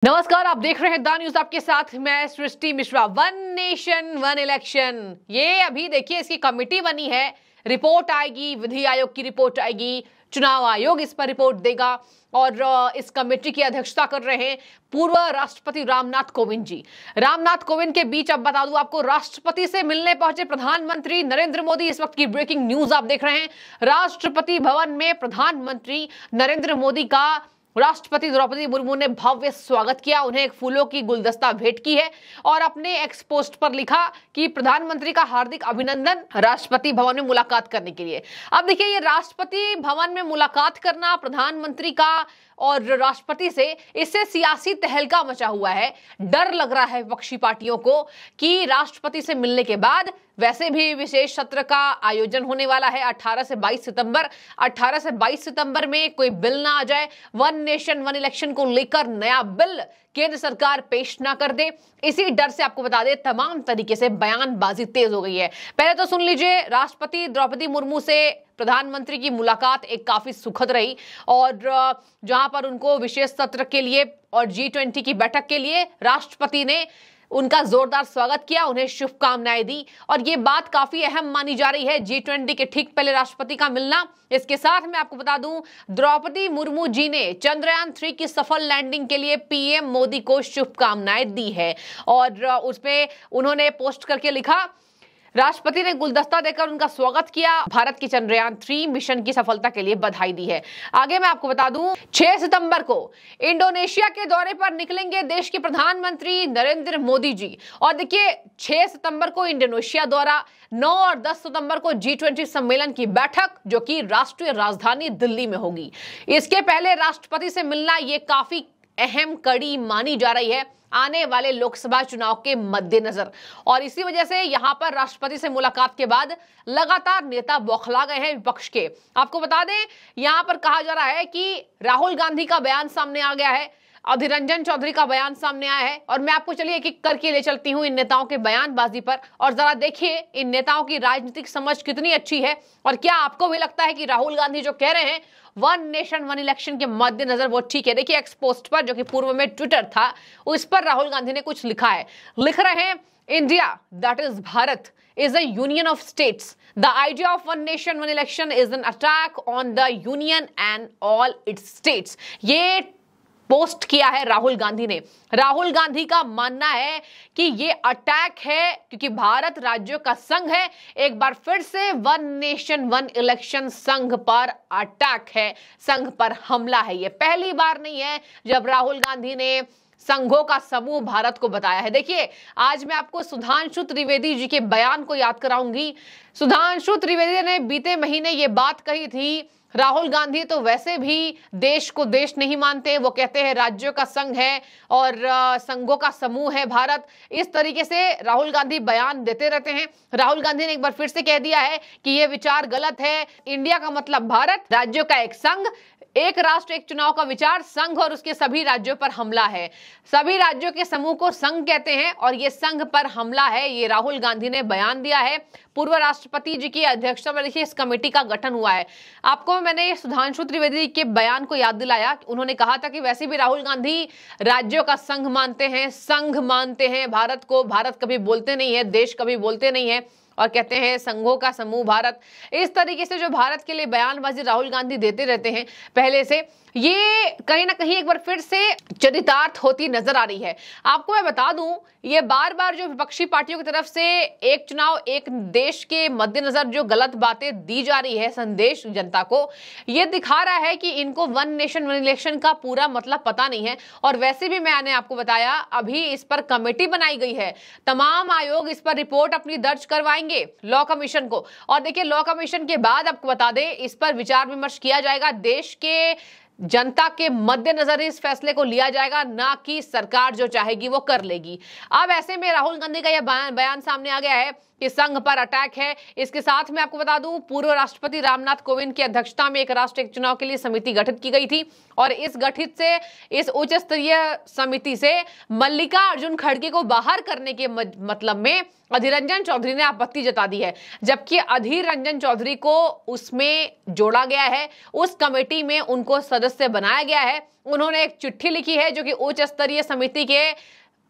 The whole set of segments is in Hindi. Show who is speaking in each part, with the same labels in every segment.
Speaker 1: नमस्कार, आप देख रहे हैं द न्यूज। आपके साथ मैं Srishti Mishra. One nation one election, ये अभी देखिए इसकी कमेटी बनी है, रिपोर्ट आएगी, विधि आयोग की रिपोर्ट आएगी, चुनाव आयोग इस पर रिपोर्ट देगा और इस कमेटी की अध्यक्षता कर रहे हैं पूर्व राष्ट्रपति रामनाथ कोविंद जी। रामनाथ कोविंद के बीच अब बता दूं आपको, राष्ट्रपति से मिलने पहुंचे प्रधानमंत्री नरेंद्र मोदी। इस वक्त की ब्रेकिंग न्यूज आप देख रहे हैं। राष्ट्रपति भवन में प्रधानमंत्री नरेंद्र मोदी का राष्ट्रपति द्रौपदी मुर्मू ने भव्य स्वागत किया। उन्हें एक फूलों की गुलदस्ता भेंट की है और अपने एक्स पोस्ट पर लिखा कि प्रधानमंत्री का हार्दिक अभिनंदन राष्ट्रपति भवन में मुलाकात करने के लिए। अब देखिए, ये राष्ट्रपति भवन में मुलाकात करना प्रधानमंत्री का और राष्ट्रपति से, इससे सियासी तहलका मचा हुआ है। डर लग रहा है विपक्षी पार्टियों को कि राष्ट्रपति से मिलने के बाद वैसे भी विशेष सत्र का आयोजन होने वाला है 18 से 22 सितंबर। 18 से 22 सितंबर में कोई बिल ना आ जाए, वन नेशन वन इलेक्शन को लेकर नया बिल केंद्र सरकार पेश ना कर दे। इसी डर से आपको बता दें, तमाम तरीके से बयानबाजी तेज हो गई है। पहले तो सुन लीजिए, राष्ट्रपति द्रौपदी मुर्मू से प्रधानमंत्री की मुलाकात एक काफी सुखद रही और जहां पर उनको विशेष सत्र के लिए और G20 की बैठक के लिए राष्ट्रपति ने उनका जोरदार स्वागत किया, उन्हें शुभकामनाएं दी और ये बात काफी अहम मानी जा रही है, G20 के ठीक पहले राष्ट्रपति का मिलना। इसके साथ मैं आपको बता दूं, द्रौपदी मुर्मू जी ने चंद्रयान 3 की सफल लैंडिंग के लिए पीएम मोदी को शुभकामनाएं दी है और उसमें उन्होंने पोस्ट करके लिखा, राष्ट्रपति ने गुलदस्ता देकर उनका स्वागत किया, भारत की चंद्रयान 3 मिशन की सफलता के लिए बधाई दी है। आगे मैं आपको बता दूं, 6 सितंबर को इंडोनेशिया के दौरे पर निकलेंगे देश के प्रधानमंत्री नरेंद्र मोदी जी। और देखिए, 6 सितंबर को इंडोनेशिया दौरा, 9 और 10 सितंबर को G20 सम्मेलन की बैठक जो कि राष्ट्रीय राजधानी दिल्ली में होगी। इसके पहले राष्ट्रपति से मिलना ये काफी अहम कड़ी मानी जा रही है आने वाले लोकसभा चुनाव के मद्देनजर। और इसी वजह से यहां पर राष्ट्रपति से मुलाकात के बाद लगातार नेता बौखला गए हैं विपक्ष के। आपको बता दें, यहां पर कहा जा रहा है कि राहुल गांधी का बयान सामने आ गया है, अधीर रंजन चौधरी का बयान सामने आया है और मैं आपको चलिए एक एक करके ले चलती हूं इन नेताओं के बयानबाजी पर और जरा देखिए इन नेताओं की राजनीतिक समझ कितनी अच्छी है। और क्या आपको भी लगता है कि राहुल गांधी जो कह रहे हैं वन नेशन वन इलेक्शन के मद्देनजर वो ठीक है? देखिए, एक्स पोस्ट पर जो कि पूर्व में ट्विटर था, उस पर राहुल गांधी ने कुछ लिखा है। लिख रहे हैं, India that is Bharat is a union of states. The idea of one nation one election is an attack on the union and all its states. ये पोस्ट किया है राहुल गांधी ने। राहुल गांधी का मानना है कि ये अटैक है क्योंकि भारत राज्यों का संघ है। एक बार फिर से वन नेशन वन इलेक्शन संघ पर अटैक है, संघ पर हमला है। ये पहली बार नहीं है जब राहुल गांधी ने संघों का समूह भारत को बताया है। देखिए, आज मैं आपको सुधांशु त्रिवेदी जी के बयान को याद कराऊंगी। सुधांशु त्रिवेदी ने बीते महीने ये बात कही थी, राहुल गांधी तो वैसे भी देश को देश नहीं मानते, वो कहते हैं राज्यों का संघ है और संघों का समूह है भारत। इस तरीके से राहुल गांधी बयान देते रहते हैं। राहुल गांधी ने एक बार फिर से कह दिया है कि ये विचार गलत है। इंडिया का मतलब भारत, राज्यों का एक संघ, एक राष्ट्र एक चुनाव का विचार, संघ और उसके सभी राज्यों पर हमला है। सभी राज्यों के समूह को संघ कहते हैं और ये संघ पर हमला है। ये राहुल गांधी ने बयान दिया है। पूर्व राष्ट्रपति जी की अध्यक्षता में देखिए इस कमेटी का गठन हुआ है। आपको मैंने सुधांशु त्रिवेदी के बयान को याद दिलाया। उन्होंने कहा था कि वैसे भी राहुल गांधी राज्यों का संघ मानते हैं, संघ मानते हैं भारत को। भारत कभी बोलते नहीं है, देश कभी बोलते नहीं है और कहते हैं संघों का समूह भारत। इस तरीके से जो भारत के लिए बयानबाजी राहुल गांधी देते रहते हैं पहले से, ये कहीं ना कहीं एक बार फिर से चरितार्थ होती नजर आ रही है। आपको मैं बता दूं, ये बार बार जो विपक्षी पार्टियों की तरफ से एक चुनाव एक देश के मद्देनजर जो गलत बातें दी जा रही है संदेश जनता को, ये दिखा रहा है कि इनको वन नेशन वन इलेक्शन का पूरा मतलब पता नहीं है। और वैसे भी मैंने आपको बताया, अभी इस पर कमेटी बनाई गई है, तमाम आयोग इस पर रिपोर्ट अपनी दर्ज करवाएंगे लॉ कमीशन को। और देखिए, लॉ कमीशन के बाद आपको बता दें, इस पर विचार विमर्श किया जाएगा, देश के जनता के मद्देनजर इस फैसले को लिया जाएगा, ना कि सरकार जो चाहेगी वो कर लेगी। अब ऐसे में राहुल गांधी का यह बयान सामने आ गया है कि संघ पर अटैक है। इसके साथ में आपको बता दूं, पूर्व राष्ट्रपति रामनाथ कोविंद की अध्यक्षता में एक राष्ट्र एक चुनाव के लिए समिति गठित की गई थी और इस उच्च स्तरीय समिति से मल्लिका अर्जुन खड़गे को बाहर करने के मतलब में अधीर रंजन चौधरी ने आपत्ति जता दी है, जबकि अधीर रंजन चौधरी को उसमें जोड़ा गया है, उस कमेटी में उनको सदस्य बनाया गया है। उन्होंने एक चिट्ठी लिखी है जो कि उच्च स्तरीय समिति के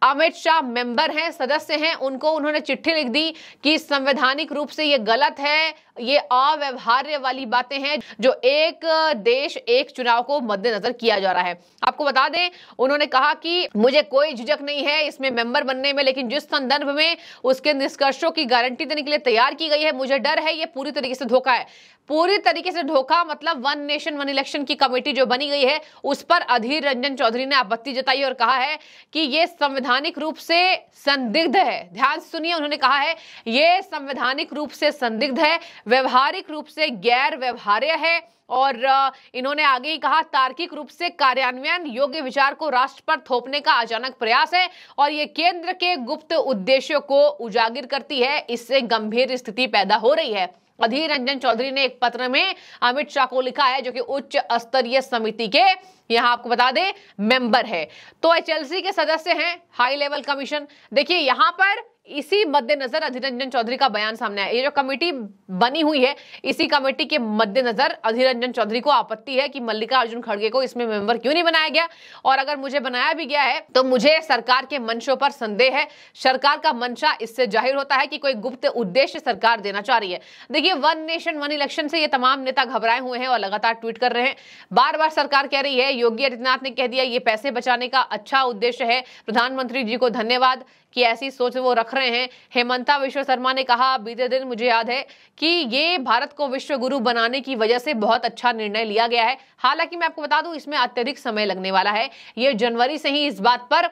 Speaker 1: अमित शाह मेंबर हैं, सदस्य हैं, उनको उन्होंने चिट्ठी लिख दी कि संवैधानिक रूप से ये गलत है, ये अव्यवहार्य वाली बातें हैं जो एक देश एक चुनाव को मद्देनजर किया जा रहा है। आपको बता दें, उन्होंने कहा कि मुझे कोई झिझक नहीं है इसमें मेंबर बनने में, लेकिन जिस संदर्भ में उसके निष्कर्षों की गारंटी देने के लिए तैयार की गई है, मुझे डर है ये पूरी तरीके से धोखा है। पूरी तरीके से धोखा मतलब वन नेशन वन इलेक्शन की कमेटी जो बनी गई है उस पर अधीर रंजन चौधरी ने आपत्ति जताई और कहा है कि ये संवैधानिक रूप से संदिग्ध है। ध्यान से सुनिए, उन्होंने कहा है ये संवैधानिक रूप से संदिग्ध है, व्यवहारिक रूप से गैर व्यवहार्य है, और इन्होंने आगे ही कहा तार्किक रूप से कार्यान्वयन योग्य विचार को राष्ट्र पर थोपने का अचानक प्रयास है और ये केंद्र के गुप्त उद्देश्यों को उजागर करती है, इससे गंभीर स्थिति पैदा हो रही है। अधीर रंजन चौधरी ने एक पत्र में अमित शाह को लिखा है जो कि उच्च स्तरीय समिति के, यहां आपको बता दें, मेंबर है। तो एचएलसी के सदस्य हैं, हाई लेवल कमीशन। देखिए यहां पर इसी मद्देनजर अधीर रंजन चौधरी का बयान सामने आया। ये जो कमेटी बनी हुई है, इसी कमेटी के मद्देनजर अधीर रंजन चौधरी को आपत्ति है कि मल्लिकार्जुन खड़गे को इसमें मेंबर क्यों नहीं बनाया गया, और अगर मुझे बनाया भी गया है तो मुझे सरकार के मंशों पर संदेह है। सरकार का मंशा इससे जाहिर होता है कि कोई गुप्त उद्देश्य सरकार देना चाह रही है। देखिए वन नेशन वन इलेक्शन से ये तमाम नेता घबराए हुए हैं और लगातार ट्वीट कर रहे हैं। बार बार सरकार कह रही है, योगी आदित्यनाथ ने कह दिया ये पैसे बचाने का अच्छा उद्देश्य है, प्रधानमंत्री जी को धन्यवाद कि ऐसी सोच वो रख रहे हैं। हेमंता विश्व शर्मा ने कहा बीते दिन मुझे याद है कि ये भारत को विश्व गुरु बनाने की वजह से बहुत अच्छा निर्णय लिया गया है। हालांकि मैं आपको बता दूं इसमें अत्यधिक समय लगने वाला है। ये जनवरी से ही इस बात पर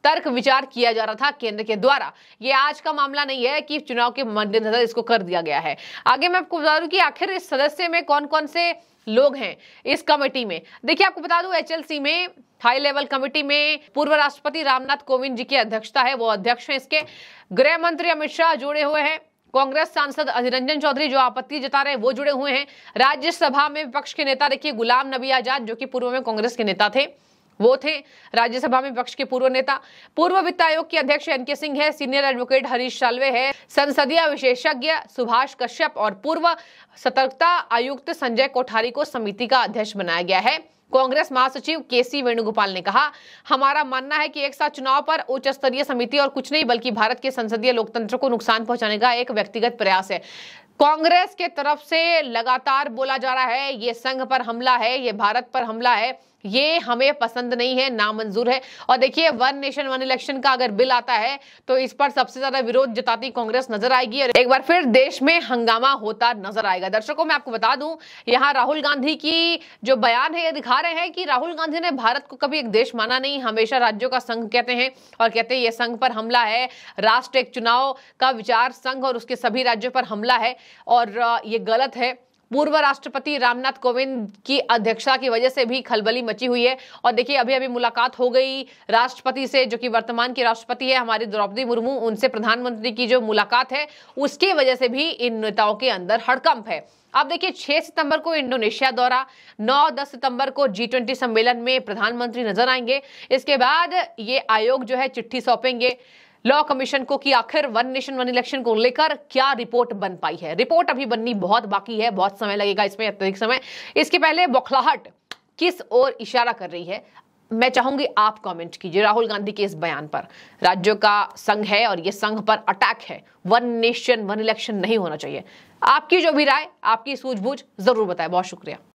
Speaker 1: तर्क विचार किया जा रहा था केंद्र के द्वारा। ये आज का मामला नहीं है कि चुनाव के मद्देनजर इसको कर दिया गया है। आगे मैं आपको बता दूं कि आखिर इस सदस्य में कौन कौन से लोग हैं इस कमेटी में। देखिए आपको बता दूं एचएलसी में हाई लेवल कमेटी में पूर्व राष्ट्रपति रामनाथ कोविंद जी की अध्यक्षता है, वो अध्यक्ष हैं इसके। गृह मंत्री अमित शाह जुड़े हुए हैं। कांग्रेस सांसद अधीर रंजन चौधरी जो आपत्ति जता रहे हैं वो जुड़े हुए हैं। राज्यसभा में विपक्ष के नेता देखिए गुलाम नबी आजाद जो कि पूर्व में कांग्रेस के नेता थे, वो थे राज्यसभा में विपक्ष के पूर्व नेता। पूर्व वित्त आयोग के अध्यक्ष एनके सिंह है। सीनियर एडवोकेट हरीश साल्वे है। संसदीय विशेषज्ञ सुभाष कश्यप और पूर्व सतर्कता आयुक्त संजय कोठारी को समिति का अध्यक्ष बनाया गया है। कांग्रेस महासचिव केसी वेणुगोपाल ने कहा हमारा मानना है कि एक साथ चुनाव पर उच्च स्तरीय समिति और कुछ नहीं बल्कि भारत के संसदीय लोकतंत्र को नुकसान पहुंचाने का एक व्यक्तिगत प्रयास है। कांग्रेस के तरफ से लगातार बोला जा रहा है ये संघ पर हमला है, ये भारत पर हमला है, ये हमें पसंद नहीं है, नामंजूर है। और देखिए वन नेशन वन इलेक्शन का अगर बिल आता है तो इस पर सबसे ज्यादा विरोध जताती कांग्रेस नजर आएगी और एक बार फिर देश में हंगामा होता नजर आएगा। दर्शकों मैं आपको बता दूं, यहाँ राहुल गांधी की जो बयान है ये दिखा रहे हैं कि राहुल गांधी ने भारत को कभी एक देश माना नहीं, हमेशा राज्यों का संघ कहते हैं और कहते हैं ये संघ पर हमला है। राष्ट्र एक चुनाव का विचार संघ और उसके सभी राज्यों पर हमला है और ये गलत है। पूर्व राष्ट्रपति रामनाथ कोविंद की अध्यक्षता की वजह से भी खलबली मची हुई है। और देखिए अभी अभी मुलाकात हो गई राष्ट्रपति से जो कि वर्तमान की राष्ट्रपति है हमारी द्रौपदी मुर्मू, उनसे प्रधानमंत्री की जो मुलाकात है उसकी वजह से भी इन नेताओं के अंदर हड़कंप है। अब देखिए 6 सितंबर को इंडोनेशिया दौरा, 9-10 सितंबर को G20 सम्मेलन में प्रधानमंत्री नजर आएंगे। इसके बाद ये आयोग जो है चिट्ठी सौंपेंगे लॉ कमीशन को कि आखिर वन नेशन वन इलेक्शन को लेकर क्या रिपोर्ट बन पाई है। रिपोर्ट अभी बननी बहुत बाकी है, बहुत समय लगेगा इसमें, अत्यधिक समय। इसके पहले बौखलाहट किस ओर इशारा कर रही है मैं चाहूंगी आप कमेंट कीजिए राहुल गांधी के इस बयान पर। राज्यों का संघ है और ये संघ पर अटैक है, वन नेशन वन इलेक्शन नहीं होना चाहिए। आपकी जो भी राय, आपकी सूझबूझ जरूर बताएं। बहुत शुक्रिया।